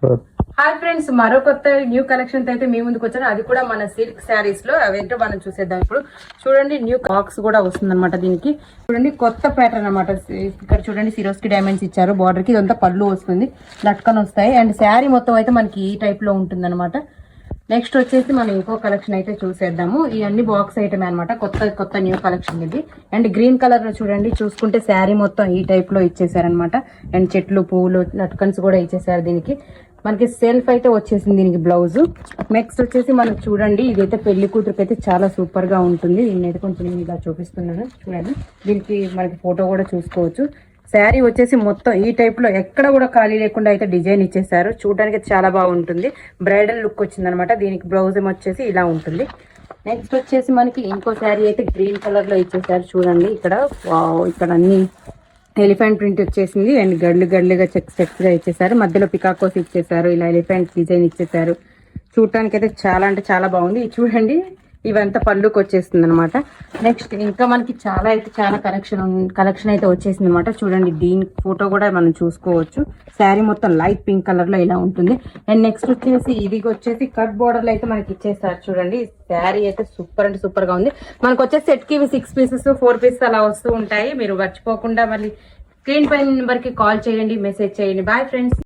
Hi friends, మరో కొత్త new collection అయితే మీ ముందుకు వచ్చాను. అది కూడా మన సిల్క్ శారీస్ లో అవేంటో మనం చూసేద్దాం. ఇప్పుడు చూడండి, న్యూ బాక్స్ కూడా వస్తుంది అనమాట. దీనికి చూడండి కొత్త ప్యాటర్న్ అనమాట. ఇక్కడ చూడండి సిరోస్ కి డైమండ్స్ ఇచ్చారు. బార్డర్ కి ఇదంతా పళ్ళు వస్తుంది, లట్కన్ వస్తాయి. అండ్ శారీ మొత్తం అయితే మనకి ఈ టైప్ లో ఉంటుంది అనమాట. నెక్స్ట్ వచ్చేసి మనం ఇంకో కలెక్షన్ అయితే చూసేద్దాము. ఇవన్నీ బాక్స్ ఐటమ్ అనమాట. కొత్త న్యూ కలెక్షన్ ఇది. అండ్ గ్రీన్ కలర్ లో చూడండి, చూసుకుంటే శారీ మొత్తం ఈ టైప్ లో ఇచ్చేసారనమాట. అండ్ చెట్లు పువ్వులు లట్కన్స్ కూడా ఇచ్చేసారు. దీనికి మనకి సెల్ఫ్ అయితే వచ్చేసింది దీనికి బ్లౌజ్. నెక్స్ట్ వచ్చేసి మనకి చూడండి, ఇదైతే పెళ్లి కూతురికి అయితే చాలా సూపర్ గా ఉంటుంది. దీన్నైతే కొంచెం ఇలా చూపిస్తున్నాను చూడండి. దీనికి మనకి ఫోటో కూడా చూసుకోవచ్చు. శారీ వచ్చేసి మొత్తం ఈ టైప్ లో ఎక్కడ కూడా ఖాళీ లేకుండా అయితే డిజైన్ ఇచ్చేసారు. చూడడానికి చాలా బాగుంటుంది. బ్రైడల్ లుక్ వచ్చింది అనమాట. దీనికి బ్లౌజ్ ఏమో వచ్చేసి ఇలా ఉంటుంది. నెక్స్ట్ వచ్చేసి మనకి ఇంకో శారీ అయితే గ్రీన్ కలర్ లో ఇచ్చేసారు. చూడండి ఇక్కడ అన్ని ఎలిఫెంట్ ప్రింట్ వచ్చేసింది. అండ్ గడ్లుగా చెక్స్ గా ఇచ్చేసారు. మధ్యలో పికాకోస్ ఇచ్చేసారు. ఇలా ఎలిఫెంట్ డిజైన్ ఇచ్చేసారు. చూడటానికి అయితే చాలా అంటే చాలా బాగుంది. చూడండి, ఇవంతా పళ్ళుకి వచ్చేస్తుంది అనమాట. నెక్స్ట్ ఇంకా మనకి చాలా కలెక్షన్ అయితే వచ్చేసింది అనమాట. చూడండి, దీని ఫోటో కూడా మనం చూసుకోవచ్చు. శారీ మొత్తం లైట్ పింక్ కలర్ లో ఇలా ఉంటుంది. అండ్ నెక్స్ట్ వచ్చేసి ఇది వచ్చేసి కట్ బోర్డర్ లో అయితే మనకి ఇచ్చేస్తారు. చూడండి, శారీ అయితే సూపర్ అంటే సూపర్ గా ఉంది. మనకు వచ్చేసి సెట్ కి 6 పీసెస్ 4 పీసెస్ అలా వస్తూ ఉంటాయి. మీరు మర్చిపోకుండా మళ్ళీ స్క్రీన్ పైన నెంబర్ కి కాల్ చేయండి, మెసేజ్ చేయండి. Boy friends.